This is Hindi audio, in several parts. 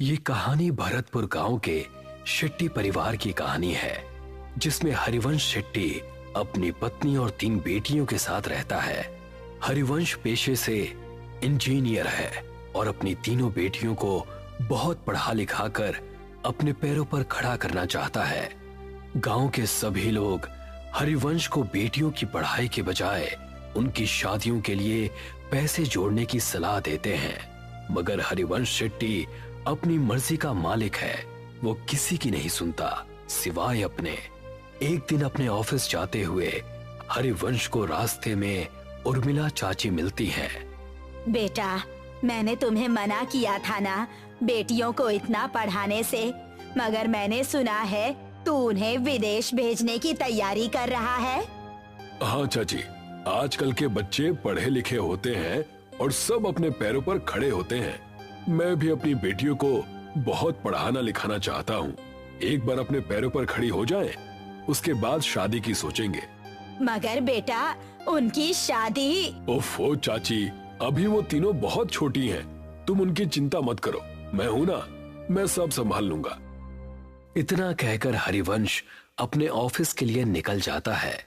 ये कहानी भरतपुर गांव के शेट्टी परिवार की कहानी है, जिसमें हरिवंश शेट्टी अपनी पत्नी और 3 बेटियों के साथ रहता है। हरिवंश पेशे से इंजीनियर है और अपनी तीनों बेटियों को बहुत पढ़ा लिखा कर अपने पैरों पर खड़ा करना चाहता है। गांव के सभी लोग हरिवंश को बेटियों की पढ़ाई के बजाय उनकी शादियों के लिए पैसे जोड़ने की सलाह देते हैं, मगर हरिवंश शेट्टी अपनी मर्जी का मालिक है। वो किसी की नहीं सुनता सिवाय अपने। एक दिन अपने ऑफिस जाते हुए हरिवंश को रास्ते में उर्मिला चाची मिलती हैं। बेटा, मैंने तुम्हें मना किया था ना बेटियों को इतना पढ़ाने से, मगर मैंने सुना है तू उन्हें विदेश भेजने की तैयारी कर रहा है। हाँ चाची, आजकल के बच्चे पढ़े लिखे होते हैं और सब अपने पैरों पर खड़े होते हैं। मैं भी अपनी बेटियों को बहुत पढ़ाना लिखाना चाहता हूँ। एक बार अपने पैरों पर खड़ी हो जाएं, उसके बाद शादी की सोचेंगे। मगर बेटा, उनकी शादी। ओफो चाची, अभी वो तीनों बहुत छोटी हैं। तुम उनकी चिंता मत करो, मैं हूँ ना, मैं सब संभाल लूंगा। इतना कहकर हरिवंश अपने ऑफिस के लिए निकल जाता है।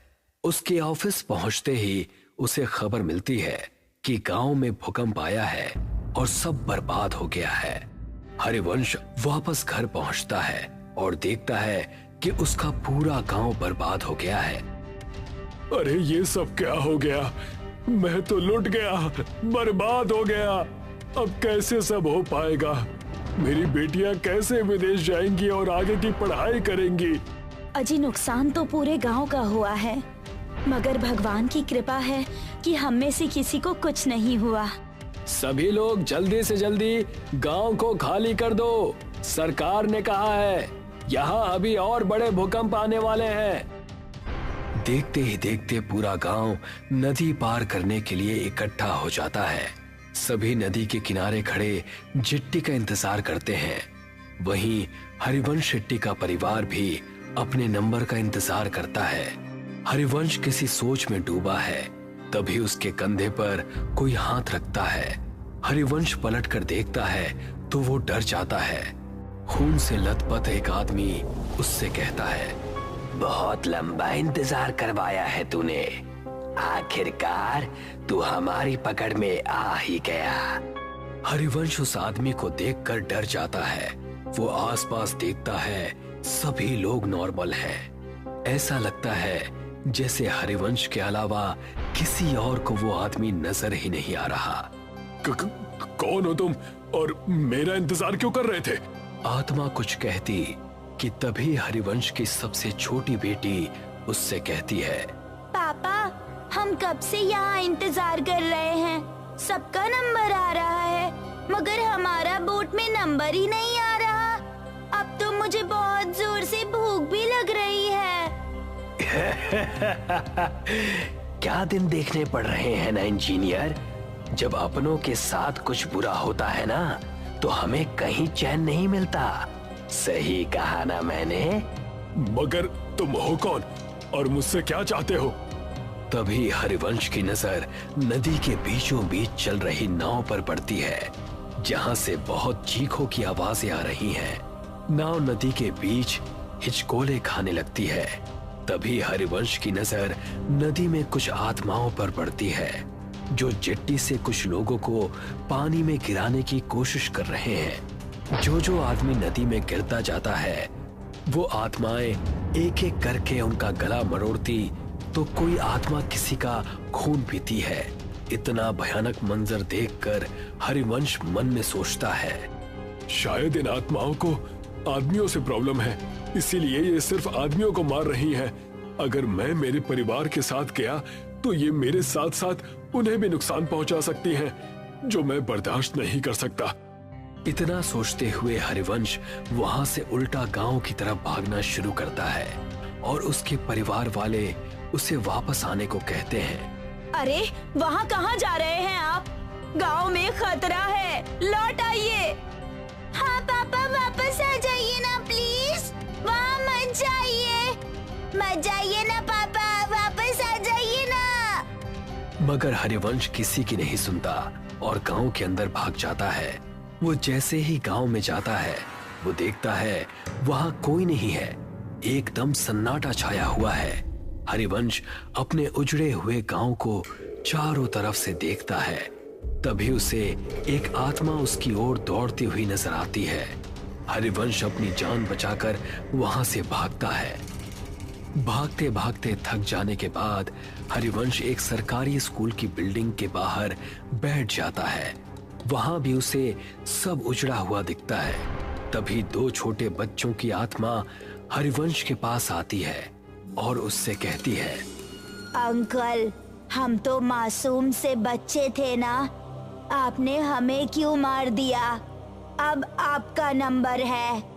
उसके ऑफिस पहुंचते ही उसे खबर मिलती है कि गांव में भूकंप आया है और सब बर्बाद हो गया है। हरिवंश वापस घर पहुंचता है और देखता है कि उसका पूरा गांव बर्बाद हो गया है। अरे ये सब क्या हो गया? मैं तो लुट गया, बर्बाद हो गया। अब कैसे सब हो पाएगा? मेरी बेटियां कैसे विदेश जाएंगी और आगे की पढ़ाई करेंगी? अजी, नुकसान तो पूरे गांव का हुआ है, मगर भगवान की कृपा है कि हम में से किसी को कुछ नहीं हुआ। सभी लोग जल्दी से जल्दी गांव को खाली कर दो। सरकार ने कहा है यहाँ अभी और बड़े भूकंप आने वाले हैं। देखते ही देखते पूरा गांव नदी पार करने के लिए इकट्ठा हो जाता है। सभी नदी के किनारे खड़े जिट्टी का इंतजार करते हैं। वहीं हरिवंश शेट्टी का परिवार भी अपने नंबर का इंतजार करता है। हरिवंश किसी सोच में डूबा है, तभी उसके कंधे पर कोई हाथ रखता है। हरिवंश पलट कर देखता है तो वो डर जाता है। खून से लथपथ एक आदमी उससे कहता है, बहुत लंबा इंतजार करवाया है तूने, आखिरकार तू हमारी पकड़ में आ ही गया। हरिवंश उस आदमी को देखकर डर जाता है। वो आसपास देखता है, सभी लोग नॉर्मल हैं। ऐसा लगता है जैसे हरिवंश के अलावा किसी और को वो आदमी नजर ही नहीं आ रहा। कौन हो तुम और मेरा इंतजार क्यों कर रहे थे? आत्मा कुछ कहती कि तभी हरिवंश की सबसे छोटी बेटी उससे कहती है, पापा, हम कब से यहाँ इंतजार कर रहे हैं। सबका नंबर आ रहा है, मगर हमारा बोट में नंबर ही नहीं आ रहा। अब तो मुझे बहुत जोर से भूख भी लग रही है। क्या दिन देखने पड़ रहे हैं ना इंजीनियर। जब अपनों के साथ कुछ बुरा होता है ना, तो हमें कहीं चैन नहीं मिलता। सही कहा ना मैंने? मगर तुम हो कौन और मुझसे क्या चाहते हो? तभी हरिवंश की नजर नदी के बीचों बीच चल रही नाव पर पड़ती है, जहां से बहुत चीखों की आवाजें आ रही हैं। नाव नदी के बीच हिचकोले खाने लगती है। तभी हरिवंश की नजर नदी में कुछ आत्माओं पर पड़ती है, जो जेट्टी से कुछ लोगों को पानी में गिराने की कोशिश कर रहे हैं। जो आदमी नदी में गिरता जाता है, वो आत्माएं एक एक करके उनका गला मरोड़ती, तो कोई आत्मा किसी का खून पीती है। इतना भयानक मंजर देखकर हरिवंश मन में सोचता है, शायद इन आत्माओं को आदमियों से प्रॉब्लम है, इसीलिए ये सिर्फ आदमियों को मार रही है। अगर मैं मेरे परिवार के साथ गया तो ये मेरे साथ साथ उन्हें भी नुकसान पहुंचा सकती हैं, जो मैं बर्दाश्त नहीं कर सकता। इतना सोचते हुए हरिवंश वहां से उल्टा गांव की तरफ भागना शुरू करता है और उसके परिवार वाले उसे वापस आने को कहते हैं। अरे, वहाँ कहाँ जा रहे हैं आप? गांव में खतरा है, लौट आइए। हाँ पापा, वापस आ जाइए ना प्लीज। वहाँ मत जाइए ना पापा, वापस आ जाइए ना। मगर हरिवंश किसी की नहीं सुनता और गांव के अंदर भाग जाता है। वो जैसे ही गांव में जाता है वो देखता है वहां कोई नहीं है, एकदम सन्नाटा छाया हुआ है। हरिवंश अपने उजड़े हुए गांव को चारों तरफ से देखता है। तभी उसे एक आत्मा उसकी ओर दौड़ती हुई नजर आती है। हरिवंश अपनी जान बचाकर वहां से भागता है। भागते भागते थक जाने के बाद हरिवंश एक सरकारी स्कूल की बिल्डिंग के बाहर बैठ जाता है। वहां भी उसे सब उजड़ा हुआ दिखता है। तभी दो छोटे बच्चों की आत्मा हरिवंश के पास आती है और उससे कहती है, अंकल, हम तो मासूम से बच्चे थे ना, आपने हमें क्यों मार दिया? अब आपका नंबर है।